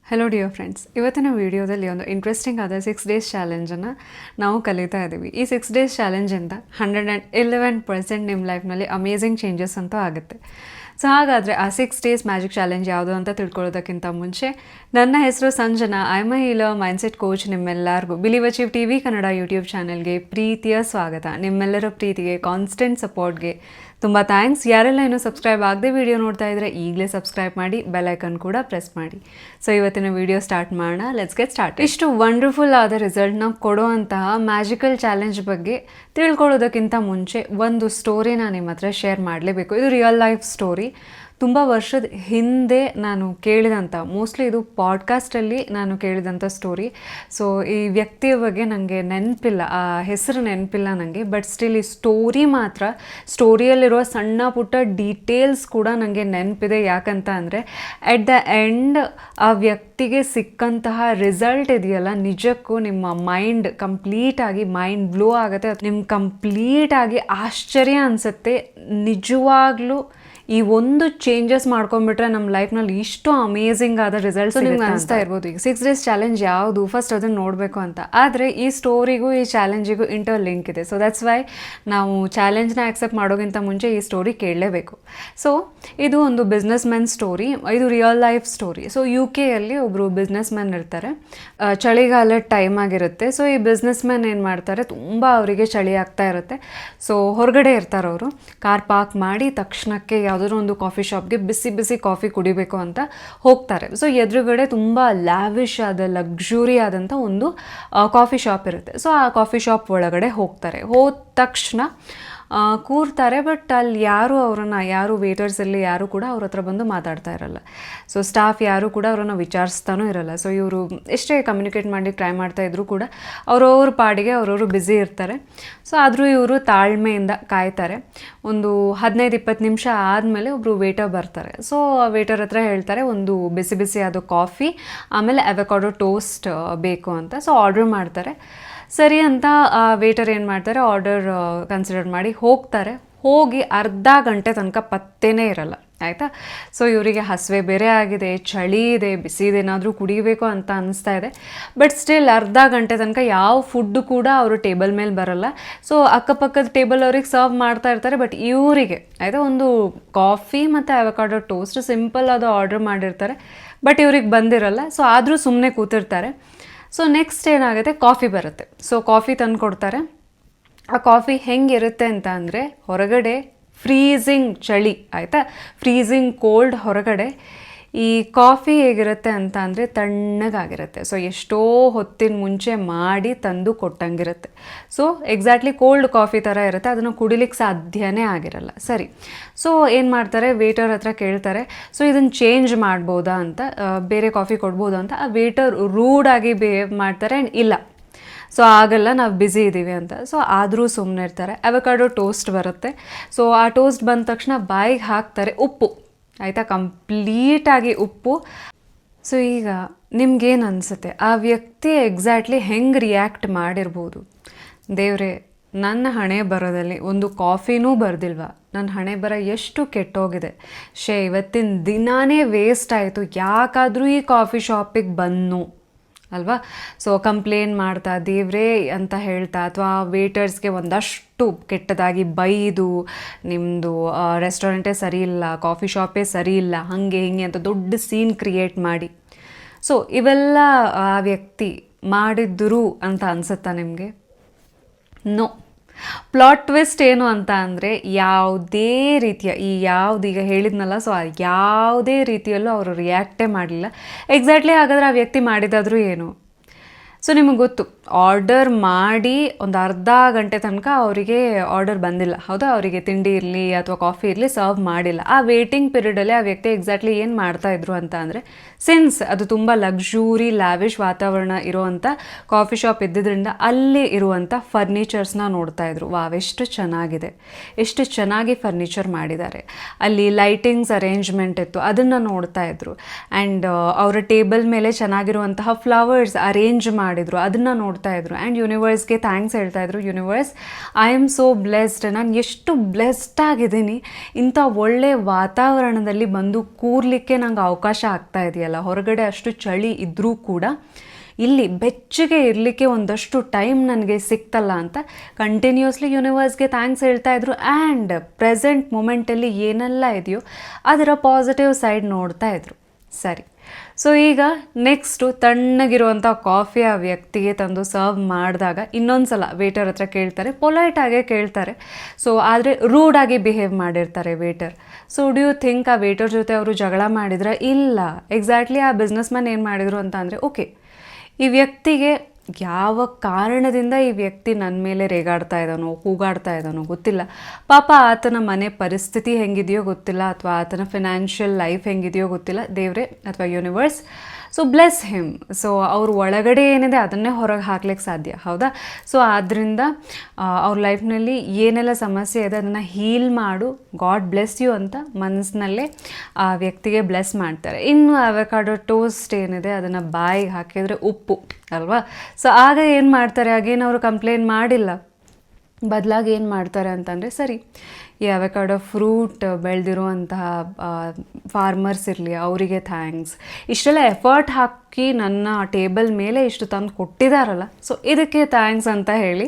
Hello dear friends, ಇವತ್ತಿನ ವಿಡಿಯೋದಲ್ಲಿ ಒಂದು ಇಂಟ್ರೆಸ್ಟಿಂಗ್ ಆದ 6 ಡೇಸ್ ಚಾಲೆಂಜನ್ನು ನಾವು ಕಲಿತಾ ಇದ್ದೀವಿ. ಈ 6 ಡೇಸ್ ಚಾಲೆಂಜಿಂದ 111% ನಿಮ್ಮ ಲೈಫ್ನಲ್ಲಿ ಅಮೇಝಿಂಗ್ ಚೇಂಜಸ್ ಅಂತೂ ಆಗುತ್ತೆ. ಸೊ ಹಾಗಾದರೆ ಆ 6 ಡೇಸ್ ಮ್ಯಾಜಿಕ್ ಚಾಲೆಂಜ್ ಯಾವುದು ಅಂತ ತಿಳ್ಕೊಳ್ಳೋದಕ್ಕಿಂತ ಮುಂಚೆ, ನನ್ನ ಹೆಸರು Sanjana, I am a healer mindset coach. ನಿಮ್ಮೆಲ್ಲರಿಗೂ believe achieve TV Kannada YouTube ಚಾನೆಲ್ಗೆ ಪ್ರೀತಿಯ ಸ್ವಾಗತ. ನಿಮ್ಮೆಲ್ಲರ ಪ್ರೀತಿಗೆ, ಕಾನ್ಸ್ಟೆಂಟ್ ಸಪೋರ್ಟ್ಗೆ ತುಂಬ ಥ್ಯಾಂಕ್ಸ್. ಯಾರೆಲ್ಲ ಇನ್ನೂ ಸಬ್ಸ್ಕ್ರೈಬ್ ಆಗದೆ ವಿಡಿಯೋ ನೋಡ್ತಾ ಇದ್ದರೆ ಈಗಲೇ ಸಬ್ಸ್ಕ್ರೈಬ್ ಮಾಡಿ, ಬೆಲ್ ಐಕನ್ ಕೂಡ ಪ್ರೆಸ್ ಮಾಡಿ. ಸೊ ಇವತ್ತಿನ ವಿಡಿಯೋ ಸ್ಟಾರ್ಟ್ ಮಾಡೋಣ. Let's get start. ಇಷ್ಟು ವಂಡರ್ಫುಲ್ ಆದ ರಿಸಲ್ಟ್ನ ಕೊಡುವಂತಹ ಮ್ಯಾಜಿಕಲ್ ಚಾಲೆಂಜ್ ಬಗ್ಗೆ ತಿಳ್ಕೊಳ್ಳೋದಕ್ಕಿಂತ ಮುಂಚೆ ಒಂದು ಸ್ಟೋರಿ ನಾನು ನಿಮ್ಮ ಹತ್ರ ಶೇರ್ ಮಾಡಲೇಬೇಕು. ಇದು ರಿಯಲ್ ಲೈಫ್ ಸ್ಟೋರಿ. ತುಂಬ ವರ್ಷದ ಹಿಂದೆ ನಾನು ಕೇಳಿದಂಥ, ಮೋಸ್ಟ್ಲಿ ಇದು ಪಾಡ್ಕಾಸ್ಟಲ್ಲಿ ನಾನು ಕೇಳಿದಂಥ ಸ್ಟೋರಿ. ಸೊ ಈ ವ್ಯಕ್ತಿಯ ಬಗ್ಗೆ ನನಗೆ ನೆನಪಿಲ್ಲ, ಆ ಹೆಸರು ನೆನಪಿಲ್ಲ ನನಗೆ. ಬಟ್ ಸ್ಟಿಲ್ ಈ ಸ್ಟೋರಿ ಮಾತ್ರ, ಸ್ಟೋರಿಯಲ್ಲಿರುವ ಸಣ್ಣ ಪುಟ್ಟ ಡೀಟೇಲ್ಸ್ ಕೂಡ ನನಗೆ ನೆನಪಿದೆ. ಯಾಕಂತ ಅಂದರೆ ಎಟ್ ದ ಎಂಡ್ ಆ ವ್ಯಕ್ತಿಗೆ ಸಿಕ್ಕಂತಹ ರಿಸಲ್ಟ್ ಇದೆಯಲ್ಲ, ನಿಜಕ್ಕೂ ನಿಮ್ಮ ಮೈಂಡ್ ಕಂಪ್ಲೀಟಾಗಿ ಮೈಂಡ್ ಬ್ಲೋ ಆಗುತ್ತೆ. ನಿಮ್ಗೆ ಕಂಪ್ಲೀಟಾಗಿ ಆಶ್ಚರ್ಯ ಅನಿಸುತ್ತೆ. ನಿಜವಾಗ್ಲೂ ಈ ಒಂದು ಚೇಂಜಸ್ ಮಾಡ್ಕೊಂಡ್ಬಿಟ್ರೆ ನಮ್ಮ ಲೈಫ್ನಲ್ಲಿ ಇಷ್ಟು ಅಮೇಝಿಂಗ್ ಆದ ರಿಸಲ್ಟ್ಸ್ ನಿಮ್ಗೆ ಅನಿಸ್ತಾ ಇರ್ಬೋದು. ಈಗ 6 ಡೇಸ್ ಚಾಲೆಂಜ್ ಯಾವುದು ಫಸ್ಟ್ ಅದನ್ನು ನೋಡಬೇಕು ಅಂತ. ಆದರೆ ಈ ಸ್ಟೋರಿಗೂ ಈ ಚಾಲೆಂಜಿಗೂ ಇಂಟರ್ ಲಿಂಕ್ ಇದೆ. ಸೊ ದಟ್ಸ್ ವೈ ನಾವು ಚಾಲೆಂಜ್ನ ಆಕ್ಸೆಪ್ಟ್ ಮಾಡೋಕ್ಕಿಂತ ಮುಂಚೆ ಈ ಸ್ಟೋರಿ ಕೇಳಲೇಬೇಕು. ಸೊ ಇದು ಒಂದು ಬಿಸ್ನೆಸ್ ಮ್ಯಾನ್ ಸ್ಟೋರಿ, ಇದು real life story. So UK ಯಲ್ಲಿ ಒಬ್ಬರು ಬಿಸ್ನೆಸ್ ಮ್ಯಾನ್ ಇರ್ತಾರೆ. ಚಳಿಗಾಲದ ಟೈಮ್ ಆಗಿರುತ್ತೆ. ಸೊ ಈ ಬಿಸ್ನೆಸ್ ಮ್ಯಾನ್ ಏನು ಮಾಡ್ತಾರೆ, ತುಂಬ ಅವರಿಗೆ ಚಳಿ ಆಗ್ತಾ ಇರುತ್ತೆ. ಸೊ ಹೊರಗಡೆ ಇರ್ತಾರೆ ಅವರು. ಕಾರ್ ಪಾರ್ಕ್ ಮಾಡಿ ತಕ್ಷಣಕ್ಕೆ ಯಾವುದಾದ್ರೂ ಒಂದು ಕಾಫಿ ಶಾಪ್ಗೆ ಬಿಸಿ ಬಿಸಿ ಕಾಫಿ ಕುಡಿಬೇಕು ಅಂತ ಹೋಗ್ತಾರೆ. ಸೊ ಎದುರುಗಡೆ ತುಂಬ ಲ್ಯಾವಿಶ್ ಆದ, ಲಕ್ಸುರಿ ಆದಂಥ ಒಂದು ಕಾಫಿ ಶಾಪ್ ಇರುತ್ತೆ. ಸೊ ಆ ಕಾಫಿ ಶಾಪ್ ಒಳಗಡೆ ಹೋಗ್ತಾರೆ. ಹೋದ ತಕ್ಷಣ ಕೂರ್ತಾರೆ. ಬಟ್ ಅಲ್ಲಿ ಯಾರು ವೇಟರ್ಸಲ್ಲಿ ಯಾರು ಕೂಡ ಅವ್ರ ಹತ್ರ ಬಂದು ಮಾತಾಡ್ತಾ ಇರಲ್ಲ. ಸೊ ಸ್ಟಾಫ್ ಯಾರು ಕೂಡ ಅವರನ್ನು ವಿಚಾರಿಸ್ತಾನೂ ಇರಲ್ಲ. ಸೊ ಇವರು ಎಷ್ಟೇ ಕಮ್ಯುನಿಕೇಟ್ ಮಾಡಿ ಟ್ರೈ ಮಾಡ್ತಾ ಇದ್ರು ಕೂಡ ಅವ್ರವ್ರ ಪಾಡಿಗೆ ಅವ್ರವರು ಬ್ಯುಸಿ ಇರ್ತಾರೆ. ಸೊ ಆದರೂ ಇವರು ತಾಳ್ಮೆಯಿಂದ ಕಾಯ್ತಾರೆ. ಒಂದು 15-20 ನಿಮಿಷ ಆದಮೇಲೆ ಒಬ್ಬರು ವೇಟರ್ ಬರ್ತಾರೆ. ಸೊ ಆ ವೇಟರ್ ಹತ್ರ ಹೇಳ್ತಾರೆ, ಒಂದು ಬಿಸಿ ಬಿಸಿ ಆದ ಕಾಫಿ ಆಮೇಲೆ ಅವಕಾಡೋ ಟೋಸ್ಟ್ ಬೇಕು ಅಂತ. ಸೊ ಆರ್ಡ್ರ್ ಮಾಡ್ತಾರೆ. ಸರಿ ಅಂತ ಆ ವೇಟರ್ ಏನು ಮಾಡ್ತಾರೆ, ಆರ್ಡರ್ ಕನ್ಸಿಡರ್ ಮಾಡಿ ಹೋಗ್ತಾರೆ. ಹೋಗಿ ಅರ್ಧ ಗಂಟೆ ತನಕ ಪತ್ತೇನೇ ಇರಲ್ಲ, ಆಯಿತಾ. ಸೊ ಇವರಿಗೆ ಹಸಿವೆ ಬೇರೆ ಆಗಿದೆ, ಚಳಿ ಇದೆ, ಬಿಸಿದೇನಾದರೂ ಕುಡಿಬೇಕು ಅಂತ ಅನಿಸ್ತಾ ಇದೆ. ಬಟ್ ಸ್ಟಿಲ್ ಅರ್ಧ ಗಂಟೆ ತನಕ ಯಾವ ಫುಡ್ಡು ಕೂಡ ಅವರು ಟೇಬಲ್ ಮೇಲೆ ಬರಲ್ಲ. ಸೊ ಅಕ್ಕಪಕ್ಕದ ಟೇಬಲ್ ಅವ್ರಿಗೆ ಸರ್ವ್ ಮಾಡ್ತಾ ಇರ್ತಾರೆ. ಬಟ್ ಇವರಿಗೆ ಆಯಿತಾ, ಒಂದು ಕಾಫಿ ಮತ್ತು ಅವಕಾಡೋ ಟೋಸ್ಟ್ ಸಿಂಪಲ್ ಅದು ಆರ್ಡರ್ ಮಾಡಿರ್ತಾರೆ. ಬಟ್ ಇವ್ರಿಗೆ ಬಂದಿರಲ್ಲ. ಸೊ ಆದರೂ ಸುಮ್ಮನೆ ಕೂತಿರ್ತಾರೆ. ಸೊ ನೆಕ್ಸ್ಟ್ ಏನಾಗುತ್ತೆ, ಕಾಫಿ ಬರುತ್ತೆ. ಸೊ ಕಾಫಿ ತಂದು ಕೊಡ್ತಾರೆ. ಆ ಕಾಫಿ ಹೆಂಗಿರುತ್ತೆ ಅಂತ ಅಂದರೆ, ಹೊರಗಡೆ ಫ್ರೀಝಿಂಗ್ ಚಳಿ, ಆಯಿತಾ, ಫ್ರೀಝಿಂಗ್ ಕೋಲ್ಡ್ ಹೊರಗಡೆ. ಈ ಕಾಫಿ ಹೇಗಿರುತ್ತೆ ಅಂತ ಅಂದರೆ ತಣ್ಣಗಾಗಿರುತ್ತೆ. ಸೊ ಎಷ್ಟೋ ಹೊತ್ತಿನ ಮುಂಚೆ ಮಾಡಿ ತಂದು ಕೊಟ್ಟಂಗಿರುತ್ತೆ. ಸೊ ಎಕ್ಸಾಕ್ಟ್ಲಿ ಕೋಲ್ಡ್ ಕಾಫಿ ಥರ ಇರುತ್ತೆ. ಅದನ್ನು ಕುಡಿಲಿಕ್ಕೆ ಸಾಧ್ಯನೇ ಆಗಿರಲ್ಲ. ಸರಿ, ಸೊ ಏನು ಮಾಡ್ತಾರೆ, ವೇಟರ್ ಹತ್ರ ಕೇಳ್ತಾರೆ, ಸೊ ಇದನ್ನು ಚೇಂಜ್ ಮಾಡ್ಬೋದಾ ಅಂತ, ಬೇರೆ ಕಾಫಿ ಕೊಡ್ಬೋದಾ ಅಂತ. ಆ ವೇಟರ್ ರೂಡಾಗಿ ಬಿಹೇವ್ ಮಾಡ್ತಾರೆ. ಆ್ಯಂಡ್ ಇಲ್ಲ, ಸೊ ಆಗಲ್ಲ, ನಾವು ಬ್ಯುಸಿ ಇದ್ದೀವಿ ಅಂತ. ಸೊ ಆದರೂ ಸುಮ್ಮನೆ ಇರ್ತಾರೆ. ಅವಕಾಡೋ ಟೋಸ್ಟ್ ಬರುತ್ತೆ. ಸೊ ಆ ಟೋಸ್ಟ್ ಬಂದ ತಕ್ಷಣ ಬಾಯಿಗೆ ಹಾಕ್ತಾರೆ, ಉಪ್ಪು, ಆಯಿತಾ, ಕಂಪ್ಲೀಟಾಗಿ ಉಪ್ಪು. ಸೊ ಈಗ ನಿಮ್ಗೇನು ಅನಿಸುತ್ತೆ, ಆ ವ್ಯಕ್ತಿ ಎಕ್ಸಾಕ್ಟ್ಲಿ ಹೆಂಗೆ ರಿಯಾಕ್ಟ್ ಮಾಡಿರ್ಬೋದು? ದೇವ್ರೆ, ನನ್ನ ಹಣೆ ಬರೋದಲ್ಲಿ ಒಂದು ಕಾಫಿನೂ ಬರ್ದಿಲ್ವಾ? ನನ್ನ ಹಣೆ ಬರ ಎಷ್ಟು ಕೆಟ್ಟೋಗಿದೆ. ಇವತ್ತಿನ ದಿನಾನೇ ವೇಸ್ಟ್ ಆಯಿತು, ಯಾಕಾದರೂ ಈ ಕಾಫಿ ಶಾಪಿಗೆ ಬಂದು ಅಲ್ವಾ? ಸೊ ಕಂಪ್ಲೇಂಟ್ ಮಾಡ್ತಾ, ದೇವ್ರೇ ಅಂತ ಹೇಳ್ತಾ, ಅಥವಾ ವೇಟರ್ಸ್ಗೆ ಒಂದಷ್ಟು ಕೆಟ್ಟದಾಗಿ ಬೈದು, ನಿಮ್ಮದು ರೆಸ್ಟೋರೆಂಟೇ ಸರಿ ಇಲ್ಲ, ಕಾಫಿ ಶಾಪೇ ಸರಿ ಇಲ್ಲ, ಹಾಗೆ ಹಿಂಗೆ ಅಂತ ದೊಡ್ಡ ಸೀನ್ ಕ್ರಿಯೇಟ್ ಮಾಡಿ. ಸೊ ಇವೆಲ್ಲ ಆ ವ್ಯಕ್ತಿ ಮಾಡಿದ್ದರು ಅಂತ ಅನಿಸುತ್ತಾ ನಿಮಗೆ? ನೋ. ಪ್ಲಾಟ್ ಟ್ವಿಸ್ಟ್ ಏನು ಅಂತ ಅಂದರೆ, ಯಾವುದೇ ರೀತಿಯ ಈಗ ಹೇಳಿದ್ನಲ್ಲ, ಸೊ ಯಾವುದೇ ರೀತಿಯಲ್ಲೂ ಅವರು ರಿಯಾಕ್ಟೇ ಮಾಡಲಿಲ್ಲ. ಎಕ್ಸಾಕ್ಟ್ಲಿ ಹಾಗಾದರೆ ಆ ವ್ಯಕ್ತಿ ಮಾಡಿದಾದರೂ ಏನು? ಸೊ ನಿಮಗೆ ಗೊತ್ತು, ಆರ್ಡರ್ ಮಾಡಿ ಒಂದು ಅರ್ಧ ಗಂಟೆ ತನಕ ಅವರಿಗೆ ಆರ್ಡರ್ ಬಂದಿಲ್ಲ, ಹೌದಾ? ಅವರಿಗೆ ತಿಂಡಿ ಇರಲಿ ಅಥವಾ ಕಾಫಿ ಇರಲಿ ಸರ್ವ್ ಮಾಡಿಲ್ಲ. ಆ ವೇಟಿಂಗ್ ಪೀರಿಯಡಲ್ಲಿ ಆ ವ್ಯಕ್ತಿ ಎಕ್ಸಾಕ್ಟ್ಲಿ ಏನು ಮಾಡ್ತಾಯಿದ್ರು ಅಂತ ಅಂದರೆ, ಸಿನ್ಸ್ ಅದು ತುಂಬ ಲಕ್ಸುರಿ ಲ್ಯಾವಿಶ್ ವಾತಾವರಣ ಇರುವಂಥ ಕಾಫಿ ಶಾಪ್ ಇದ್ದಿದ್ದರಿಂದ ಅಲ್ಲಿ ಇರುವಂಥ ಫರ್ನಿಚರ್ಸ್ನ ನೋಡ್ತಾಯಿದ್ರು. ವಾವ್, ಎಷ್ಟು ಚೆನ್ನಾಗಿದೆ, ಎಷ್ಟು ಚೆನ್ನಾಗಿ ಫರ್ನಿಚರ್ ಮಾಡಿದ್ದಾರೆ. ಅಲ್ಲಿ ಲೈಟಿಂಗ್ಸ್ ಅರೇಂಜ್ಮೆಂಟ್ ಇತ್ತು, ಅದನ್ನು ನೋಡ್ತಾಯಿದ್ರು. ಆ್ಯಂಡ್ ಅವರ ಟೇಬಲ್ ಮೇಲೆ ಚೆನ್ನಾಗಿರುವಂತಹ ಫ್ಲವರ್ಸ್ ಅರೇಂಜ್ ಮಾಡಿ ಮಾಡಿದರು ಅದನ್ನು ನೋಡ್ತಾ ಇದ್ರು ಆ್ಯಂಡ್ ಯೂನಿವರ್ಸ್ಗೆ ಥ್ಯಾಂಕ್ಸ್ ಹೇಳ್ತಾ ಇದ್ರು. Universe, I am so blessed, ನಾನು ಎಷ್ಟು ಬ್ಲೆಸ್ಡ್ ಆಗಿದ್ದೀನಿ, ಇಂಥ ಒಳ್ಳೆ ವಾತಾವರಣದಲ್ಲಿ ಬಂದು ಕೂರ್ಲಿಕ್ಕೆ ನಂಗೆ ಅವಕಾಶ ಆಗ್ತಾ ಇದೆಯಲ್ಲ, ಹೊರಗಡೆ ಅಷ್ಟು ಚಳಿ ಇದ್ದರೂ ಕೂಡ ಇಲ್ಲಿ ಬೆಚ್ಚಗೆ ಇರಲಿಕ್ಕೆ ಒಂದಷ್ಟು ಟೈಮ್ ನನಗೆ ಸಿಕ್ತಲ್ಲ ಅಂತ ಕಂಟಿನ್ಯೂಸ್ಲಿ ಯೂನಿವರ್ಸ್ಗೆ ಥ್ಯಾಂಕ್ಸ್ ಹೇಳ್ತಾ ಇದ್ರು. ಆ್ಯಂಡ್ ಪ್ರೆಸೆಂಟ್ ಮೂಮೆಂಟಲ್ಲಿ ಏನೆಲ್ಲ ಇದೆಯೋ ಅದರ ಪಾಸಿಟಿವ್ ಸೈಡ್ ನೋಡ್ತಾ ಇದ್ರು. ಸರಿ, ಸೊ ಈಗ ನೆಕ್ಸ್ಟು ತಣ್ಣಗಿರುವಂಥ ಕಾಫಿ ಆ ವ್ಯಕ್ತಿಗೆ ತಂದು ಸರ್ವ್ ಮಾಡಿದಾಗ ಇನ್ನೊಂದು ಸಲ ವೇಟರ್ ಹತ್ರ ಕೇಳ್ತಾರೆ, ಪೊಲೈಟಾಗೇ ಕೇಳ್ತಾರೆ. ಸೊ ಆದರೆ ರೂಡಾಗಿ ಬಿಹೇವ್ ಮಾಡಿರ್ತಾರೆ waiter. So do you think ಆ ವೇಟರ್ ಜೊತೆ ಅವರು ಜಗಳ ಮಾಡಿದ್ರೆ? ಇಲ್ಲ. ಎಕ್ಸಾಕ್ಟ್ಲಿ ಆ ಬಿಸ್ನೆಸ್ ಮ್ಯಾನ್ ಏನು ಮಾಡಿದರು ಅಂತ ಅಂದರೆ, ಓಕೆ, ಈ ವ್ಯಕ್ತಿಗೆ ಯಾವ ಕಾರಣದಿಂದ ಈ ವ್ಯಕ್ತಿ ನನ್ನ ಮೇಲೆ ರೇಗಾಡ್ತಾ ಇದ್ದಾನೋ, ಕೂಗಾಡ್ತಾ ಇದ್ದಾನೋ ಗೊತ್ತಿಲ್ಲ. ಪಾಪ ಆತನ ಮನೆ ಪರಿಸ್ಥಿತಿ ಹೆಂಗಿದೆಯೋ ಗೊತ್ತಿಲ್ಲ, ಅಥವಾ ಆತನ ಫಿನಾನ್ಷಿಯಲ್ ಲೈಫ್ ಹೆಂಗಿದೆಯೋ ಗೊತ್ತಿಲ್ಲ. ದೇವರೇ ಅಥವಾ universe, so bless him. So ಅವ್ರ ಒಳಗಡೆ ಏನಿದೆ ಅದನ್ನೇ ಹೊರಗೆ ಹಾಕ್ಲಿಕ್ಕೆ ಸಾಧ್ಯ, ಹೌದಾ? ಸೊ ಆದ್ದರಿಂದ ಅವ್ರ ಲೈಫ್ನಲ್ಲಿ ಏನೆಲ್ಲ ಸಮಸ್ಯೆ ಇದೆ ಅದನ್ನು ಹೀಲ್ ಮಾಡು, ಗಾಡ್ ಬ್ಲೆಸ್ ಯು ಅಂತ ಮನಸ್ಸಿನಲ್ಲೇ ಆ ವ್ಯಕ್ತಿಗೆ ಬ್ಲೆಸ್ ಮಾಡ್ತಾರೆ. ಇನ್ನು ಅವಕಾಡೋ ಟೋಸ್ಟ್ ಏನಿದೆ ಅದನ್ನು ಬಾಯಿಗೆ ಹಾಕಿದರೆ ಉಪ್ಪು ಅಲ್ವಾ? ಸೊ ಆಗ ಏನು ಮಾಡ್ತಾರೆ, ಆಗೇನು ಅವರು ಕಂಪ್ಲೇಂಟ್ ಮಾಡಿಲ್ಲ, ಬದಲಾಗಿ ಏನು ಮಾಡ್ತಾರೆ ಅಂತಂದರೆ, ಸರಿ, ಈ ಅವಕಾಡೋ ಫ್ರೂಟ್ ಬೆಳೆದಿರುವಂತಹ ಫಾರ್ಮರ್ಸ್ ಇರಲಿ, ಅವರಿಗೆ ಥ್ಯಾಂಕ್ಸ್, ಇಷ್ಟೆಲ್ಲ ಎಫರ್ಟ್ ಹಾಕಿ ನನ್ನ ಟೇಬಲ್ ಮೇಲೆ ಇಷ್ಟು ತಂದು ಕೊಟ್ಟಿದ್ದಾರಲ್ಲ, ಸೊ ಇದಕ್ಕೆ ಥ್ಯಾಂಕ್ಸ್ ಅಂತ ಹೇಳಿ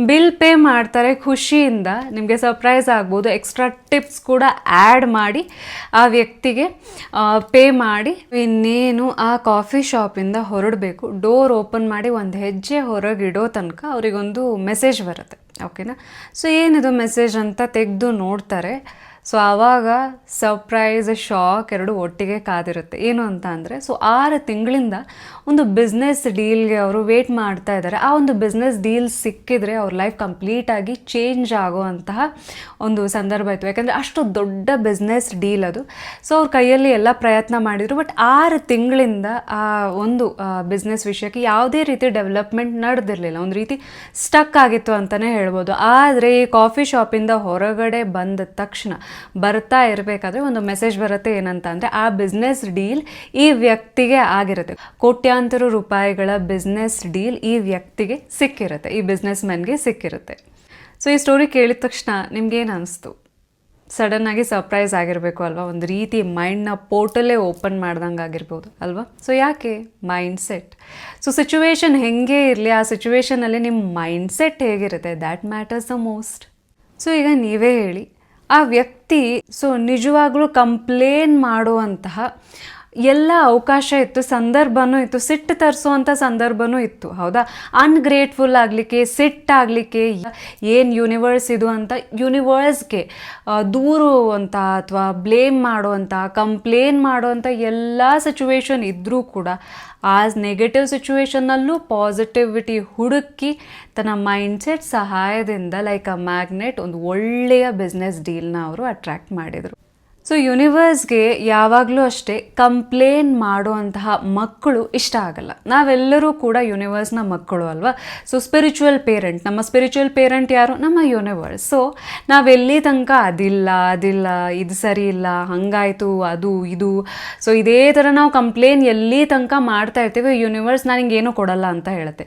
ಬಿಲ್ ಪೇ ಮಾಡ್ತಾರೆ ಖುಷಿಯಿಂದ. ನಿಮಗೆ ಸರ್ಪ್ರೈಸ್ ಆಗ್ಬೋದು, ಎಕ್ಸ್ಟ್ರಾ ಟಿಪ್ಸ್ ಕೂಡ ಆ್ಯಡ್ ಮಾಡಿ ಆ ವ್ಯಕ್ತಿಗೆ ಪೇ ಮಾಡಿ ಇನ್ನೇನು ಆ ಕಾಫಿ ಶಾಪಿಂದ ಹೊರಡಬೇಕು. ಡೋರ್ ಓಪನ್ ಮಾಡಿ ಒಂದು ಹೆಜ್ಜೆ ಹೊರಗಿಡೋ ತನಕ ಅವರಿಗೊಂದು ಮೆಸೇಜ್ ಬರುತ್ತೆ, ಓಕೆನಾ? ಸೊ ಏನಿದು ಮೆಸೇಜ್ ಅಂತ ತೆಗೆದು ನೋಡ್ತಾರೆ. ಸೊ ಆವಾಗ ಸರ್ಪ್ರೈಸ್, ಶಾಕ್ ಎರಡು ಒಟ್ಟಿಗೆ ಕಾದಿರುತ್ತೆ. ಏನು ಅಂತ ಅಂದರೆ, ಸೊ 6 ತಿಂಗಳಿಂದ ಒಂದು ಬಿಸ್ನೆಸ್ ಡೀಲ್ಗೆ ಅವರು ವೇಟ್ ಮಾಡ್ತಾ ಇದ್ದಾರೆ. ಆ ಒಂದು ಬಿಸ್ನೆಸ್ ಡೀಲ್ ಸಿಕ್ಕಿದ್ರೆ ಅವ್ರ ಲೈಫ್ ಕಂಪ್ಲೀಟಾಗಿ ಚೇಂಜ್ ಆಗುವಂತಹ ಒಂದು ಸಂದರ್ಭ ಇತ್ತು. ಯಾಕಂದರೆ ಅಷ್ಟು ದೊಡ್ಡ ಬಿಸ್ನೆಸ್ ಡೀಲ್ ಅದು. ಸೊ ಅವ್ರ ಕೈಯಲ್ಲಿ ಎಲ್ಲ ಪ್ರಯತ್ನ ಮಾಡಿದರು, ಬಟ್ 6 ತಿಂಗಳಿಂದ ಆ ಒಂದು ಬಿಸ್ನೆಸ್ ವಿಷಯಕ್ಕೆ ಯಾವುದೇ ರೀತಿ ಡೆವಲಪ್ಮೆಂಟ್ ನಡೆದಿರಲಿಲ್ಲ. ಒಂದು ರೀತಿ ಸ್ಟಕ್ ಆಗಿತ್ತು ಅಂತಲೇ ಹೇಳ್ಬೋದು. ಆದರೆ ಈ ಕಾಫಿ ಶಾಪಿಂದ ಹೊರಗಡೆ ಬಂದ ತಕ್ಷಣ ಬರ್ತಾ ಇರಬೇಕಾದ್ರೆ ಒಂದು ಮೆಸೇಜ್ ಬರುತ್ತೆ. ಏನಂತ ಅಂದರೆ, ಆ ಬಿಸ್ನೆಸ್ ಡೀಲ್ ಈ ವ್ಯಕ್ತಿಗೆ ಆಗಿರುತ್ತೆ. ಕೋಟ್ಯಾಂತರ ರೂಪಾಯಿಗಳ ಬಿಸ್ನೆಸ್ ಡೀಲ್ ಈ ವ್ಯಕ್ತಿಗೆ ಸಿಕ್ಕಿರುತ್ತೆ, ಈ ಬಿಸ್ನೆಸ್ ಮ್ಯಾನ್ಗೆ ಸಿಕ್ಕಿರುತ್ತೆ. ಸೊ ಈ ಸ್ಟೋರಿ ಕೇಳಿದ ತಕ್ಷಣ ನಿಮ್ಗೇನು ಅನಿಸ್ತು? ಸಡನ್ನಾಗಿ ಸರ್ಪ್ರೈಸ್ ಆಗಿರಬೇಕು ಅಲ್ವಾ? ಒಂದು ರೀತಿ ಮೈಂಡ್ನ ಪೋರ್ಟಲ್ಲೇ ಓಪನ್ ಮಾಡ್ದಂಗೆ ಆಗಿರ್ಬೋದು ಅಲ್ವಾ? ಸೊ ಯಾಕೆ? Mind set. ಸೊ ಸಿಚುವೇಶನ್ ಹೆಂಗೆ ಇರಲಿ, ಆ ಸಿಚುವೇಶನಲ್ಲಿ ನಿಮ್ಮ ಮೈಂಡ್ ಸೆಟ್ ಹೇಗಿರುತ್ತೆ, that matters the most. So ಈಗ ನೀವೇ ಹೇಳಿ, ಆ ವ್ಯಕ್ತಿ ಸೊ ನಿಜವಾಗ್ಲೂ ಕಂಪ್ಲೇನ್ ಮಾಡುವಂತಹ ಎಲ್ಲ ಅವಕಾಶ ಇತ್ತು, ಸಂದರ್ಭನೂ ಇತ್ತು, ಸಿಟ್ಟು ತರಿಸುವಂಥ ಸಂದರ್ಭನೂ ಇತ್ತು, ಹೌದಾ? ಅನ್ಗ್ರೇಟ್ಫುಲ್ ಆಗಲಿಕ್ಕೆ, ಸಿಟ್ಟಾಗಲಿಕ್ಕೆ, ಏನು ಯೂನಿವರ್ಸ್ ಇದು ಅಂತ ಯೂನಿವರ್ಸ್ಗೆ ದೂರುವಂಥ ಅಥವಾ ಬ್ಲೇಮ್ ಮಾಡುವಂಥ, ಕಂಪ್ಲೇನ್ ಮಾಡುವಂಥ ಎಲ್ಲ ಸಿಚುವೇಶನ್ ಇದ್ದರೂ ಕೂಡ ಆ ನೆಗೆಟಿವ್ ಸಿಚುವೇಶನ್ನಲ್ಲೂ ಪಾಸಿಟಿವಿಟಿ ಹುಡುಕಿ ತನ್ನ ಮೈಂಡ್ಸೆಟ್ ಸಹಾಯದಿಂದ ಲೈಕ್ ಅ ಮ್ಯಾಗ್ನೆಟ್ ಒಂದು ಒಳ್ಳೆಯ ಬಿಸ್ನೆಸ್ ಡೀಲ್ನ ಅವರು ಅಟ್ರ್ಯಾಕ್ಟ್ ಮಾಡಿದರು. ಸೊ ಯೂನಿವರ್ಸ್ಗೆ ಯಾವಾಗಲೂ ಅಷ್ಟೇ ಕಂಪ್ಲೇನ್ ಮಾಡುವಂತಹ ಮಕ್ಕಳು ಇಷ್ಟ ಆಗಲ್ಲ. ನಾವೆಲ್ಲರೂ ಕೂಡ ಯೂನಿವರ್ಸ್ನ ಮಕ್ಕಳು ಅಲ್ವಾ? ಸೊ ಸ್ಪಿರಿಚುವಲ್ ಪೇರೆಂಟ್, ನಮ್ಮ ಸ್ಪಿರಿಚುವಲ್ ಪೇರೆಂಟ್ ಯಾರು? ನಮ್ಮ ಯೂನಿವರ್ಸ್. ಸೊ ನಾವೆಲ್ಲಿ ತನಕ ಅದಿಲ್ಲ, ಇದು ಸರಿ ಇಲ್ಲ, ಹಾಗಾಯಿತು, ಅದು ಇದು, ಸೊ ಇದೇ ಥರ ನಾವು ಕಂಪ್ಲೇನ್ ಎಲ್ಲಿ ತನಕ ಮಾಡ್ತಾ ಇರ್ತೀವಿ, ಯೂನಿವರ್ಸ್ ನನಗೇನು ಕೊಡಲ್ಲ ಅಂತ ಹೇಳುತ್ತೆ.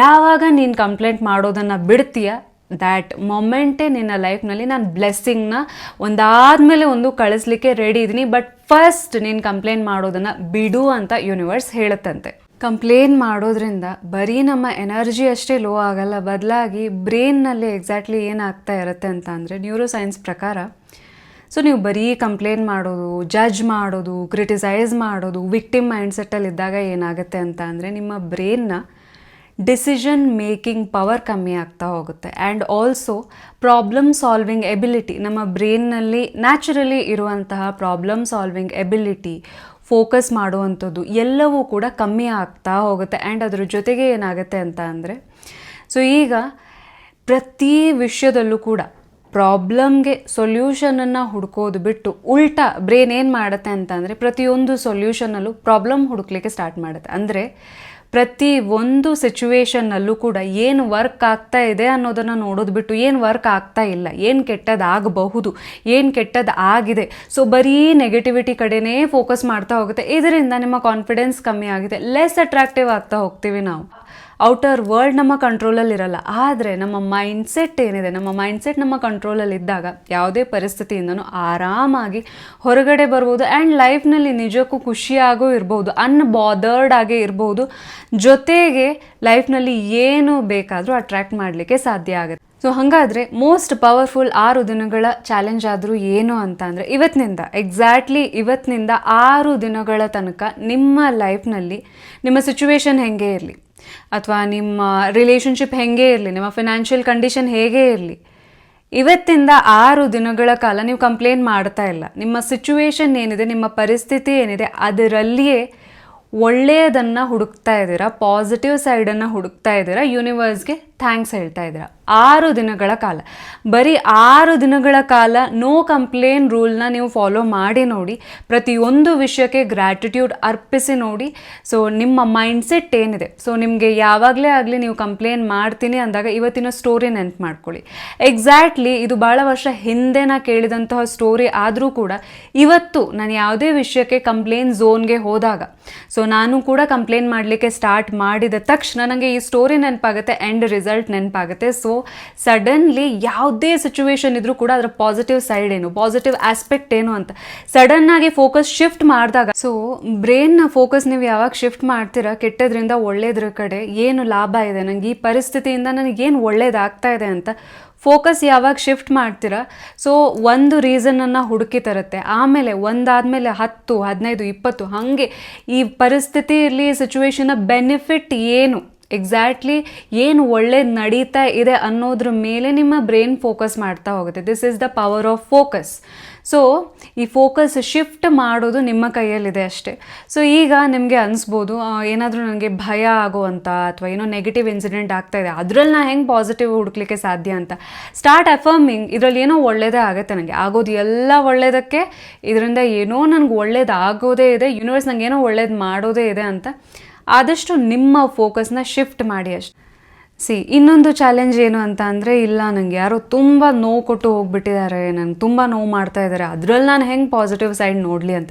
ಯಾವಾಗ ನೀನು ಕಂಪ್ಲೇಂಟ್ ಮಾಡೋದನ್ನು ಬಿಡ್ತೀಯ, ದ್ಯಾಟ್ ಮೊಮೆಂಟೇ ನಿನ್ನ ಲೈಫ್ನಲ್ಲಿ ನಾನು ಬ್ಲೆಸ್ಸಿಂಗ್ನ ಒಂದಾದಮೇಲೆ ಒಂದು ಕಳಿಸ್ಲಿಕ್ಕೆ ರೆಡಿ ಇದ್ದೀನಿ, ಬಟ್ ಫಸ್ಟ್ ನೀನು ಕಂಪ್ಲೇಂಟ್ ಮಾಡೋದನ್ನು ಬಿಡು ಅಂತ ಯೂನಿವರ್ಸ್ ಹೇಳುತ್ತಂತೆ. ಕಂಪ್ಲೇನ್ ಮಾಡೋದ್ರಿಂದ ಬರೀ ನಮ್ಮ ಎನರ್ಜಿ ಅಷ್ಟೇ ಲೋ ಆಗಲ್ಲ, ಬದಲಾಗಿ ಬ್ರೈನ್ನಲ್ಲಿ ಎಕ್ಸಾಕ್ಟ್ಲಿ ಏನಾಗ್ತಾ ಇರುತ್ತೆ ಅಂತ ಅಂದರೆ, ನ್ಯೂರೋ ಸೈನ್ಸ್ ಪ್ರಕಾರ ಸೊ ನೀವು ಬರೀ ಕಂಪ್ಲೇಂಟ್ ಮಾಡೋದು, ಜಡ್ಜ್ ಮಾಡೋದು, ಕ್ರಿಟಿಸೈಸ್ ಮಾಡೋದು, ವಿಕ್ಟಿಮ್ ಮೈಂಡ್ಸೆಟ್ಟಲ್ಲಿ ಇದ್ದಾಗ ಏನಾಗುತ್ತೆ ಅಂತ ಅಂದರೆ, ನಿಮ್ಮ ಬ್ರೈನ್ನ ಡಿಸಿಷನ್ ಮೇಕಿಂಗ್ ಪವರ್ ಕಮ್ಮಿ ಆಗ್ತಾ ಹೋಗುತ್ತೆ. And also problem solving ability, ನಮ್ಮ ಬ್ರೈನ್ನಲ್ಲಿ ನ್ಯಾಚುರಲಿ ಇರುವಂತಹ ಪ್ರಾಬ್ಲಮ್ ಸಾಲ್ವಿಂಗ್ ಎಬಿಲಿಟಿ, ಫೋಕಸ್ ಮಾಡುವಂಥದ್ದು ಎಲ್ಲವೂ ಕೂಡ ಕಮ್ಮಿ ಆಗ್ತಾ ಹೋಗುತ್ತೆ. ಆ್ಯಂಡ್ ಅದ್ರ ಜೊತೆಗೆ ಏನಾಗುತ್ತೆ ಅಂತ ಅಂದರೆ, ಸೊ ಈಗ ಪ್ರತಿ ವಿಷಯದಲ್ಲೂ ಕೂಡ ಪ್ರಾಬ್ಲಮ್ಗೆ ಸೊಲ್ಯೂಷನನ್ನು ಹುಡ್ಕೋದು ಬಿಟ್ಟು ಉಲ್ಟಾ ಬ್ರೈನ್ ಏನು ಮಾಡುತ್ತೆ ಅಂತಂದರೆ, ಪ್ರತಿಯೊಂದು ಸೊಲ್ಯೂಷನಲ್ಲೂ ಪ್ರಾಬ್ಲಮ್ ಹುಡುಕ್ಲಿಕ್ಕೆ ಸ್ಟಾರ್ಟ್ ಮಾಡುತ್ತೆ. ಅಂದರೆ ಪ್ರತಿ ಒಂದು ಸಿಚುವೇಶನ್ನಲ್ಲೂ ಕೂಡ ಏನು ವರ್ಕ್ ಆಗ್ತಾ ಇದೆ ಅನ್ನೋದನ್ನು ನೋಡೋದು ಬಿಟ್ಟು ಏನು ವರ್ಕ್ ಆಗ್ತಾ ಇಲ್ಲ, ಏನು ಕೆಟ್ಟದಾಗಬಹುದು, ಏನು ಕೆಟ್ಟದ್ದು ಆಗಿದೆ, ಸೊ ಬರೀ ನೆಗೆಟಿವಿಟಿ ಕಡೆನೇ ಫೋಕಸ್ ಮಾಡ್ತಾ ಹೋಗುತ್ತೆ. ಇದರಿಂದ ನಿಮ್ಮ ಕಾನ್ಫಿಡೆನ್ಸ್ ಕಮ್ಮಿ ಆಗಿದೆ, ಲೆಸ್ ಅಟ್ರಾಕ್ಟಿವ್ ಆಗ್ತಾ ಹೋಗ್ತೀವಿ ನಾವು. ಔಟರ್ ವರ್ಲ್ಡ್ ನಮ್ಮ ಕಂಟ್ರೋಲಲ್ಲಿ ಇರಲ್ಲ. ಆದರೆ ನಮ್ಮ ಮೈಂಡ್ಸೆಟ್ ಏನಿದೆ, ನಮ್ಮ ಮೈಂಡ್ಸೆಟ್ ನಮ್ಮ ಕಂಟ್ರೋಲಲ್ಲಿ ಇದ್ದಾಗ ಯಾವುದೇ ಪರಿಸ್ಥಿತಿಯಿಂದನೂ ಆರಾಮಾಗಿ ಹೊರಗಡೆ ಬರ್ಬೋದು. ಆ್ಯಂಡ್ ಲೈಫ್ನಲ್ಲಿ ನಿಜಕ್ಕೂ ಖುಷಿಯಾಗೂ ಇರ್ಬೋದು, ಅನ್ಬಾದರ್ಡ್ ಆಗೇ ಇರ್ಬೋದು. ಜೊತೆಗೆ ಲೈಫ್ನಲ್ಲಿ ಏನು ಬೇಕಾದರೂ ಅಟ್ರ್ಯಾಕ್ಟ್ ಮಾಡಲಿಕ್ಕೆ ಸಾಧ್ಯ ಆಗುತ್ತೆ. ಸೊ ಹಾಗಾದರೆ ಮೋಸ್ಟ್ ಪವರ್ಫುಲ್ 6 ದಿನಗಳ ಚಾಲೆಂಜ್ ಆದರೂ ಏನು ಅಂತ ಅಂದರೆ, ಎಕ್ಸಾಕ್ಟ್ಲಿ ಇವತ್ತಿನಿಂದ 6 ದಿನಗಳ ತನಕ ನಿಮ್ಮ ಲೈಫ್ನಲ್ಲಿ ನಿಮ್ಮ ಸಿಚುವೇಶನ್ ಹೆಂಗೆ ಇರಲಿ, ಅಥವಾ ನಿಮ್ಮ ರಿಲೇಷನ್ಶಿಪ್ ಹೆಂಗೆ ಇರಲಿ, ನಿಮ್ಮ ಫಿನಾನ್ಷಿಯಲ್ ಕಂಡೀಷನ್ ಹೇಗೆ ಇರಲಿ, ಇವತ್ತಿಂದ 6 ದಿನಗಳ ಕಾಲ ನೀವು ಕಂಪ್ಲೇಂಟ್ ಮಾಡ್ತಾ ಇಲ್ಲ. ನಿಮ್ಮ ಸಿಚುವೇಶನ್ ಏನಿದೆ, ನಿಮ್ಮ ಪರಿಸ್ಥಿತಿ ಏನಿದೆ, ಅದರಲ್ಲಿಯೇ ಒಳ್ಳೆಯದನ್ನು ಹುಡುಕ್ತಾ ಇದ್ದೀರಾ, ಪಾಸಿಟಿವ್ ಸೈಡನ್ನು ಹುಡುಕ್ತಾ ಇದ್ದೀರಾ, ಯೂನಿವರ್ಸ್ಗೆ ಥ್ಯಾಂಕ್ಸ್ ಹೇಳ್ತಾ ಇದ್ದೀರಾ. 6 ದಿನಗಳ ಕಾಲ, ಬರೀ 6 ದಿನಗಳ ಕಾಲ ನೋ ಕಂಪ್ಲೇನ್ ರೂಲ್ನ ನೀವು ಫಾಲೋ ಮಾಡಿ ನೋಡಿ. ಪ್ರತಿಯೊಂದು ವಿಷಯಕ್ಕೆ ಗ್ರ್ಯಾಟಿಟ್ಯೂಡ್ ಅರ್ಪಿಸಿ ನೋಡಿ. ಸೊ ನಿಮ್ಮ ಮೈಂಡ್ಸೆಟ್ ಏನಿದೆ, ಸೊ ನಿಮಗೆ ಯಾವಾಗಲೇ ಆಗಲಿ ನೀವು ಕಂಪ್ಲೇಂಟ್ ಮಾಡ್ತೀನಿ ಅಂದಾಗ ಇವತ್ತಿನ ಸ್ಟೋರಿ ನೆನ್ಪು ಮಾಡ್ಕೊಳ್ಳಿ. ಎಕ್ಸಾಕ್ಟ್ಲಿ ಇದು ಭಾಳ ವರ್ಷ ಹಿಂದೆ ನಾ ಕೇಳಿದಂತಹ ಸ್ಟೋರಿ ಆದರೂ ಕೂಡ ಇವತ್ತು ನಾನು ಯಾವುದೇ ವಿಷಯಕ್ಕೆ ಕಂಪ್ಲೇಂಟ್ ಝೋನ್ಗೆ ಹೋದಾಗ, ಸೊ ನಾನು ಕೂಡ ಕಂಪ್ಲೇಂಟ್ ಮಾಡಲಿಕ್ಕೆ ಸ್ಟಾರ್ಟ್ ಮಾಡಿದ ತಕ್ಷಣ ನನಗೆ ಈ ಸ್ಟೋರಿ ನೆನಪಾಗುತ್ತೆ, ಎಂಡ್ ರಿಸಲ್ಟ್ ನೆನಪಾಗುತ್ತೆ. ಸೊ ಸಡನ್ಲಿ ಯಾವುದೇ ಸಿಚುವೇಶನ್ ಇದ್ರೂ ಕೂಡ ಅದರ ಪಾಸಿಟಿವ್ ಸೈಡ್ ಏನು, ಪಾಸಿಟಿವ್ ಆಸ್ಪೆಕ್ಟ್ ಏನು ಅಂತ ಸಡನ್ನಾಗಿ ಫೋಕಸ್ ಶಿಫ್ಟ್ ಮಾಡಿದಾಗ, ಸೊ ಬ್ರೈನ್ನ ಫೋಕಸ್ ನೀವು ಯಾವಾಗ ಶಿಫ್ಟ್ ಮಾಡ್ತೀರಾ, ಕೆಟ್ಟದ್ರಿಂದ ಒಳ್ಳೇದ್ರ ಕಡೆ ಏನು ಲಾಭ ಇದೆ, ನನಗೆ ಈ ಪರಿಸ್ಥಿತಿಯಿಂದ ನನಗೇನು ಒಳ್ಳೇದಾಗ್ತಾ ಇದೆ ಅಂತ ಫೋಕಸ್ ಯಾವಾಗ ಶಿಫ್ಟ್ ಮಾಡ್ತೀರಾ, ಸೊ ಒಂದು ರೀಸನನ್ನು ಹುಡುಕಿ ತರುತ್ತೆ. ಆಮೇಲೆ ಒಂದಾದಮೇಲೆ 10, 15, 20 ಹಾಗೆ ಈ ಪರಿಸ್ಥಿತಿಯಲ್ಲಿ ಸಿಚುವೇಶನ್ನ ಬೆನಿಫಿಟ್ ಏನು, ಎಕ್ಸಾಕ್ಟ್ಲಿ ಏನು ಒಳ್ಳೇದು ನಡೀತಾ ಇದೆ ಅನ್ನೋದ್ರ ಮೇಲೆ ನಿಮ್ಮ ಬ್ರೈನ್ ಫೋಕಸ್ ಮಾಡ್ತಾ ಹೋಗುತ್ತೆ. This is the power of focus. So ಈ ಫೋಕಸ್ ಶಿಫ್ಟ್ ಮಾಡೋದು ನಿಮ್ಮ ಕೈಯಲ್ಲಿದೆ ಅಷ್ಟೇ. ಸೊ ಈಗ ನಿಮಗೆ ಅನಿಸ್ಬೋದು, ಏನಾದರೂ ನನಗೆ ಭಯ ಆಗುವಂಥ ಅಥವಾ ಏನೋ ನೆಗೆಟಿವ್ ಇನ್ಸಿಡೆಂಟ್ ಆಗ್ತಾ ಇದೆ, ಅದರಲ್ಲಿ ನಾನು ಹೆಂಗೆ ಪಾಸಿಟಿವ್ ಹುಡುಕ್ಲಿಕ್ಕೆ ಸಾಧ್ಯ ಅಂತ ಸ್ಟಾರ್ಟ್ ಅಫರ್ಮಿಂಗ್. ಇದರಲ್ಲಿ ಏನೋ ಒಳ್ಳೇದೇ ಆಗುತ್ತೆ, ನನಗೆ ಆಗೋದು ಎಲ್ಲ ಒಳ್ಳೇದಕ್ಕೆ, ಇದರಿಂದ ಏನೋ ನನಗೆ ಒಳ್ಳೇದು ಆಗೋದೇ ಇದೆ, ಯೂನಿವರ್ಸ್ ನನಗೆ ಏನೋ ಒಳ್ಳೇದು ಮಾಡೋದೇ ಇದೆ ಅಂತ ಆದಷ್ಟು ನಿಮ್ಮ ಫೋಕಸ್ನ ಶಿಫ್ಟ್ ಮಾಡಿ ಅಷ್ಟೆ. ಇನ್ನೊಂದು ಚಾಲೆಂಜ್ ಏನು ಅಂತ ಅಂದರೆ, ಇಲ್ಲ ನನಗೆ ಯಾರೋ ತುಂಬ ನೋವು ಕೊಟ್ಟು ಹೋಗ್ಬಿಟ್ಟಿದ್ದಾರೆ, ನನಗೆ ತುಂಬ ನೋವು ಮಾಡ್ತಾ ಇದ್ದಾರೆ, ಅದರಲ್ಲಿ ನಾನು ಹೆಂಗೆ ಪಾಸಿಟಿವ್ ಸೈಡ್ ನೋಡಲಿ ಅಂತ.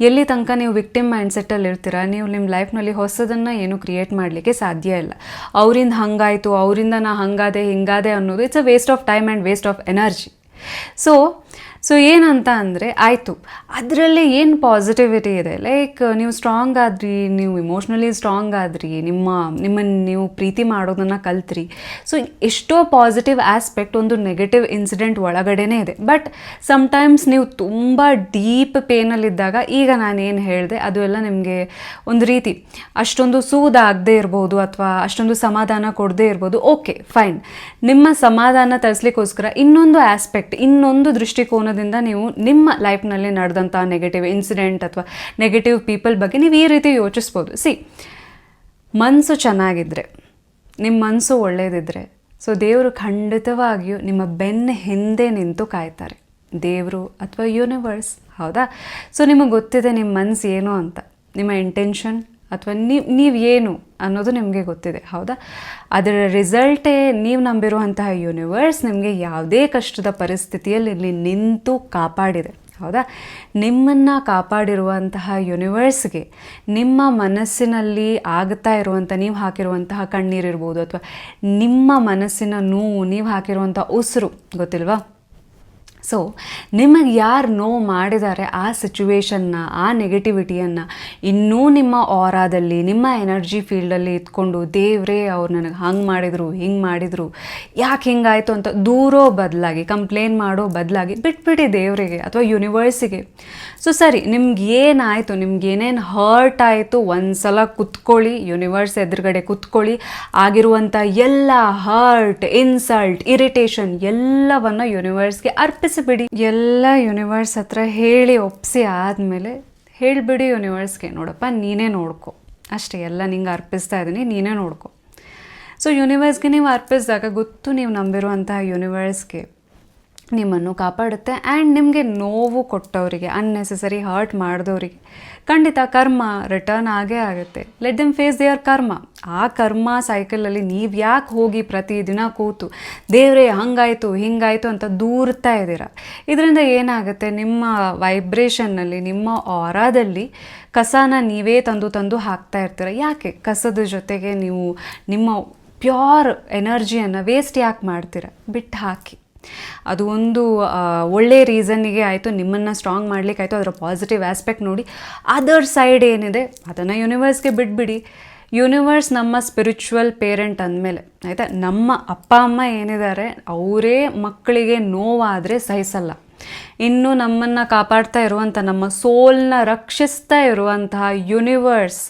ಎಲ್ಲಿ ತನಕ ನೀವು ವಿಕ್ಟಿಮ್ ಮೈಂಡ್ಸೆಟ್ಟಲ್ಲಿ ಇರ್ತೀರ, ನೀವು ನಿಮ್ಮ ಲೈಫ್ನಲ್ಲಿ ಹೊಸದನ್ನು ಏನು ಕ್ರಿಯೇಟ್ ಮಾಡಲಿಕ್ಕೆ ಸಾಧ್ಯ ಇಲ್ಲ. ಅವರಿಂದ ಹಾಗಾಯಿತು, ಅವರಿಂದ ನಾ ಹಾಗಾದೆ ಹಿಂಗಾದೆ ಅನ್ನೋದು it's a waste of time and waste of energy. So ಏನಂತ ಅಂದರೆ, ಆಯಿತು ಅದರಲ್ಲೇ ಏನು ಪಾಸಿಟಿವಿಟಿ ಇದೆ, ಲೈಕ್ ನೀವು ಸ್ಟ್ರಾಂಗ್ ಆದ್ರಿ, ನೀವು ಇಮೋಷ್ನಲಿ ಸ್ಟ್ರಾಂಗ್ ಆದ್ರಿ, ನಿಮ್ಮನ್ನು ನೀವು ಪ್ರೀತಿ ಮಾಡೋದನ್ನು ಕಲ್ತ್ರಿ. ಸೊ ಎಷ್ಟೋ ಪಾಸಿಟಿವ್ ಆಸ್ಪೆಕ್ಟ್ ಒಂದು ನೆಗೆಟಿವ್ ಇನ್ಸಿಡೆಂಟ್ ಒಳಗಡೆನೇ ಇದೆ. ಬಟ್ ಸಮ್ಟೈಮ್ಸ್ ನೀವು ತುಂಬ ಡೀಪ್ ಪೇನಲ್ಲಿದ್ದಾಗ, ಈಗ ನಾನೇನು ಹೇಳಿದೆ ಅದು ಎಲ್ಲ ನಿಮಗೆ ಒಂದು ರೀತಿ ಅಷ್ಟೊಂದು ಸೂದಾಗದೇ ಇರ್ಬೋದು, ಅಥವಾ ಅಷ್ಟೊಂದು ಸಮಾಧಾನ ಕೊಡದೇ ಇರ್ಬೋದು. ಓಕೆ ಫೈನ್, ನಿಮ್ಮ ಸಮಾಧಾನ ತರಿಸ್ಲಿಕ್ಕೋಸ್ಕರ ಇನ್ನೊಂದು ಆಸ್ಪೆಕ್ಟ್, ಇನ್ನೊಂದು ದೃಷ್ಟಿಕೋನದಿಂದ ನೀವು ನಿಮ್ಮ ಲೈಫ್ನಲ್ಲಿ ನಡೆದಂಥ ನೆಗೆಟಿವ್ ಇನ್ಸಿಡೆಂಟ್ ಅಥವಾ ನೆಗೆಟಿವ್ ಪೀಪಲ್ ಬಗ್ಗೆ ನೀವು ಈ ರೀತಿ ಯೋಚಿಸ್ಬೋದು. ಮನಸ್ಸು ಚೆನ್ನಾಗಿದ್ದರೆ, ನಿಮ್ಮ ಮನಸ್ಸು ಒಳ್ಳೆಯದಿದ್ದರೆ, ಸೊ ದೇವರು ಖಂಡಿತವಾಗಿಯೂ ನಿಮ್ಮ ಬೆನ್ನ ಹಿಂದೆ ನಿಂತು ಕಾಯ್ತಾರೆ, ದೇವರು ಅಥವಾ ಯೂನಿವರ್ಸ್. ಹೌದಾ? ಸೊ ನಿಮಗೆ ಗೊತ್ತಿದೆ ನಿಮ್ಮ ಮನಸ್ಸು ಏನು ಅಂತ, ನಿಮ್ಮ ಇಂಟೆನ್ಷನ್ ಅಥವಾ ನೀವು ಏನು ಅನ್ನೋದು ನಿಮಗೆ ಗೊತ್ತಿದೆ. ಹೌದಾ? ಅದರ ರಿಸಲ್ಟೇ ನೀವು ನಂಬಿರುವಂತಹ ಯೂನಿವರ್ಸ್ ನಿಮಗೆ ಯಾವುದೇ ಕಷ್ಟದ ಪರಿಸ್ಥಿತಿಯಲ್ಲಿ ಇಲ್ಲಿ ನಿಂತು ಕಾಪಾಡಿದೆ. ಹೌದಾ? ನಿಮ್ಮನ್ನು ಕಾಪಾಡಿರುವಂತಹ ಯೂನಿವರ್ಸ್ಗೆ ನಿಮ್ಮ ಮನಸ್ಸಿನಲ್ಲಿ ಆಗ್ತಾ ಇರುವಂಥ, ನೀವು ಹಾಕಿರುವಂತಹ ಕಣ್ಣೀರಿರ್ಬೋದು, ಅಥವಾ ನಿಮ್ಮ ಮನಸ್ಸಿನ ನೋವು, ನೀವು ಹಾಕಿರುವಂಥ ಉಸಿರು ಗೊತ್ತಿಲ್ವಾ? ಸೊ ನಿಮಗೆ ಯಾರು ನೋವು ಮಾಡಿದ್ದಾರೆ ಆ ಸಿಚುವೇಶನ್ನ, ಆ ನೆಗೆಟಿವಿಟಿಯನ್ನು ಇನ್ನೂ ನಿಮ್ಮ ಆರಾದಲ್ಲಿ, ನಿಮ್ಮ ಎನರ್ಜಿ ಫೀಲ್ಡಲ್ಲಿ ಇಟ್ಕೊಂಡು, ದೇವರೇ ಅವ್ರು ನನಗೆ ಹಂಗೆ ಮಾಡಿದರು, ಹಿಂಗೆ ಮಾಡಿದರು, ಯಾಕೆ ಹಿಂಗಾಯಿತು ಅಂತ ದೂರೋ ಬದಲಾಗಿ, ಕಂಪ್ಲೇಂಟ್ ಮಾಡೋ ಬದಲಾಗಿ ಬಿಟ್ಬಿಡಿ ದೇವರಿಗೆ ಅಥವಾ ಯೂನಿವರ್ಸಿಗೆ. ಸೊ ಸರಿ, ನಿಮ್ಗೆ ಏನಾಯಿತು, ನಿಮ್ಗೆ ಏನೇನು ಹರ್ಟ್ ಆಯಿತು, ಒಂದು ಸಲ ಕುತ್ಕೊಳ್ಳಿ, ಯೂನಿವರ್ಸ್ ಎದುರುಗಡೆ ಕುತ್ಕೊಳ್ಳಿ. ಆಗಿರುವಂಥ ಎಲ್ಲ ಹರ್ಟ್, ಇನ್ಸಲ್ಟ್, ಇರಿಟೇಷನ್ ಎಲ್ಲವನ್ನು ಯೂನಿವರ್ಸ್ಗೆ ಅರ್ಪಿಸಿಬಿಡಿ. ಎಲ್ಲ ಯೂನಿವರ್ಸ್ ಹತ್ರ ಹೇಳಿ ಒಪ್ಪಿಸಿ ಆದಮೇಲೆ ಹೇಳಿಬಿಡಿ ಯೂನಿವರ್ಸ್ಗೆ, ನೋಡಪ್ಪ ನೀನೇ ನೋಡ್ಕೊ ಅಷ್ಟೇ, ಎಲ್ಲ ನಿಂಗೆ ಅರ್ಪಿಸ್ತಾ ಇದ್ದೀನಿ, ನೀನೇ ನೋಡ್ಕೊ. ಸೊ ಯೂನಿವರ್ಸ್ಗೆ ನೀವು ಅರ್ಪಿಸಿದಾಗ ಗೊತ್ತು, ನೀವು ನಂಬಿರುವಂತಹ ಯೂನಿವರ್ಸ್ಗೆ ನಿಮ್ಮನ್ನು ಕಾಪಾಡುತ್ತೆ. ಆ್ಯಂಡ್ ನಿಮಗೆ ನೋವು ಕೊಟ್ಟವರಿಗೆ, ಅನ್ನೆಸೆಸರಿ ಹರ್ಟ್ ಮಾಡಿದವರಿಗೆ ಖಂಡಿತ ಕರ್ಮ ರಿಟರ್ನ್ ಆಗೇ ಆಗುತ್ತೆ. ಲೆಟ್ ದೆಮ್ ಫೇಸ್ ದೇಯರ್ ಕರ್ಮ. ಆ ಕರ್ಮ ಸೈಕಲಲ್ಲಿ ನೀವು ಯಾಕೆ ಹೋಗಿ ಪ್ರತಿದಿನ ಕೂತು ದೇವರೇ ಹಂಗಾಯಿತು ಹಿಂಗಾಯಿತು ಅಂತ ದೂರ್ತಾ ಇದ್ದೀರ? ಇದರಿಂದ ಏನಾಗುತ್ತೆ, ನಿಮ್ಮ ವೈಬ್ರೇಷನ್ನಲ್ಲಿ, ನಿಮ್ಮ ಆರಾದಲ್ಲಿ ಕಸನ ನೀವೇ ತಂದು ಹಾಕ್ತಾ ಇರ್ತೀರ. ಯಾಕೆ ಕಸದ ಜೊತೆಗೆ ನೀವು ನಿಮ್ಮ ಪ್ಯೂರ್ ಎನರ್ಜಿಯನ್ನು ವೇಸ್ಟ್ ಯಾಕೆ ಮಾಡ್ತೀರ? ಬಿಟ್ಟು ಹಾಕಿ. ಅದು ಒಂದು ಒಳ್ಳೆ ರೀಸನ್ನಿಗೆ ಆಯಿತು, ನಿಮ್ಮನ್ನು ಸ್ಟ್ರಾಂಗ್ ಮಾಡಲಿಕ್ಕೆ ಆಯಿತು. ಅದರ ಪಾಸಿಟಿವ್ ಆಸ್ಪೆಕ್ಟ್ ನೋಡಿ. ಅದರ್ ಸೈಡ್ ಏನಿದೆ ಅದನ್ನು ಯೂನಿವರ್ಸ್ಗೆ ಬಿಟ್ಬಿಡಿ. ಯೂನಿವರ್ಸ್ ನಮ್ಮ ಸ್ಪಿರಿಚುವಲ್ ಪೇರೆಂಟ್ ಅಂದಮೇಲೆ ಆಯಿತಾ, ನಮ್ಮ ಅಪ್ಪ ಅಮ್ಮ ಏನಿದ್ದಾರೆ ಅವರೇ ಮಕ್ಕಳಿಗೆ ನೋವಾದರೆ ಸಹಿಸಲ್ಲ. ಇನ್ನು ನಮ್ಮನ್ನು ಕಾಪಾಡ್ತಾ ಇರುವಂಥ, ನಮ್ಮ ಸೋಲ್ನ ರಕ್ಷಿಸ್ತಾ ಇರುವಂತಹ ಯೂನಿವರ್ಸ್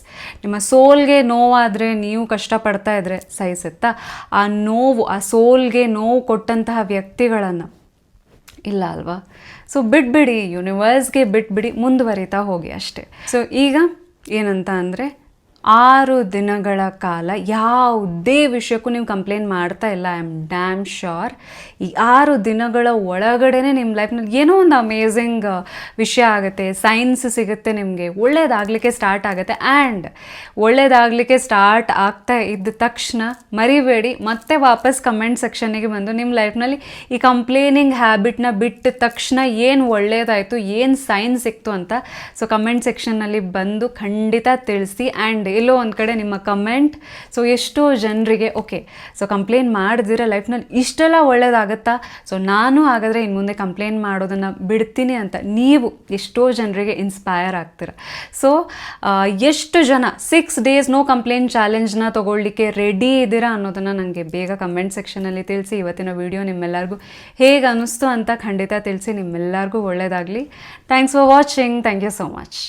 ನಿಮ್ಮ ಸೋಲ್ಗೆ ನೋವಾದರೆ, ನೀವು ಕಷ್ಟಪಡ್ತಾ ಇದ್ದರೆ ಸಹಿಸುತ್ತಾ? ಆ ನೋವು, ಆ ಸೋಲ್ಗೆ ನೋವು ಕೊಟ್ಟಂತಹ ವ್ಯಕ್ತಿಗಳನ್ನು ಇಲ್ಲ ಅಲ್ವಾ? ಸೊ ಬಿಟ್ಬಿಡಿ, ಯೂನಿವರ್ಸ್ಗೆ ಬಿಟ್ಬಿಡಿ, ಮುಂದುವರಿತಾ ಹೋಗಿ ಅಷ್ಟೇ. ಸೊ ಈಗ ಏನಂತ ಅಂದರೆ, 6 ದಿನಗಳ ಕಾಲ ಯಾವುದೇ ವಿಷಯಕ್ಕೂ ನೀವು ಕಂಪ್ಲೇಂಟ್ ಮಾಡ್ತಾ ಇಲ್ಲ. ಐ ಆಮ್ ಡ್ಯಾಮ್ ಶ್ಯೂರ್ ಈ 6 ದಿನಗಳ ಒಳಗಡೆ ನಿಮ್ಮ ಲೈಫ್ನಲ್ಲಿ ಏನೋ ಒಂದು ಅಮೇಝಿಂಗ್ ವಿಷಯ ಆಗುತ್ತೆ, ಸೈನ್ಸ್ ಸಿಗುತ್ತೆ, ನಿಮಗೆ ಒಳ್ಳೇದಾಗಲಿಕ್ಕೆ ಸ್ಟಾರ್ಟ್ ಆಗುತ್ತೆ. ಆ್ಯಂಡ್ ಒಳ್ಳೇದಾಗಲಿಕ್ಕೆ ಸ್ಟಾರ್ಟ್ ಆಗ್ತಾ ಇದ್ದ ತಕ್ಷಣ ಮರಿಬೇಡಿ, ಮತ್ತೆ ವಾಪಸ್ ಕಮೆಂಟ್ ಸೆಕ್ಷನ್ನಿಗೆ ಬಂದು ನಿಮ್ಮ ಲೈಫ್ನಲ್ಲಿ ಈ ಕಂಪ್ಲೇನಿಂಗ್ ಹ್ಯಾಬಿಟ್ನ ಬಿಟ್ಟ ತಕ್ಷಣ ಏನು ಒಳ್ಳೇದಾಯಿತು, ಏನು ಸೈನ್ ಸಿಕ್ತು ಅಂತ ಸೊ ಕಮೆಂಟ್ ಸೆಕ್ಷನ್ನಲ್ಲಿ ಬಂದು ಖಂಡಿತ ತಿಳಿಸಿ. ಆ್ಯಂಡ್ ಎಲ್ಲೋ ಒಂದು ಕಡೆ ನಿಮ್ಮ ಕಮೆಂಟ್ ಸೊ ಎಷ್ಟೋ ಜನರಿಗೆ ಓಕೆ, ಸೊ ಕಂಪ್ಲೇಂಟ್ ಮಾಡಿದಿರ ಲೈಫ್ನಲ್ಲಿ ಇಷ್ಟೆಲ್ಲ ಒಳ್ಳೇದಾಗುತ್ತಾ, ಸೊ ನಾನು ಹಾಗಾದರೆ ಇನ್ನು ಮುಂದೆ ಕಂಪ್ಲೇಂಟ್ ಮಾಡೋದನ್ನು ಬಿಡ್ತೀನಿ ಅಂತ ನೀವು ಎಷ್ಟೋ ಜನರಿಗೆ ಇನ್ಸ್ಪೈರ್ ಆಗ್ತೀರ. ಸೊ ಎಷ್ಟು ಜನ 6 days ನೋ ಕಂಪ್ಲೇಂಟ್ ಚಾಲೆಂಜ್ನ ತೊಗೊಳ್ಳಿಕ್ಕೆ ರೆಡಿ ಇದ್ದೀರಾ ಅನ್ನೋದನ್ನು ನನಗೆ ಬೇಗ ಕಮೆಂಟ್ ಸೆಕ್ಷನಲ್ಲಿ ತಿಳಿಸಿ. ಇವತ್ತಿನ ವಿಡಿಯೋ ನಿಮ್ಮೆಲ್ಲರಿಗೂ ಹೇಗೆ ಅನ್ನಿಸ್ತು ಅಂತ ಖಂಡಿತ ತಿಳಿಸಿ. ನಿಮ್ಮೆಲ್ಲರಿಗೂ ಒಳ್ಳೆಯದಾಗಲಿ. Thanks for watching. Thank you so much.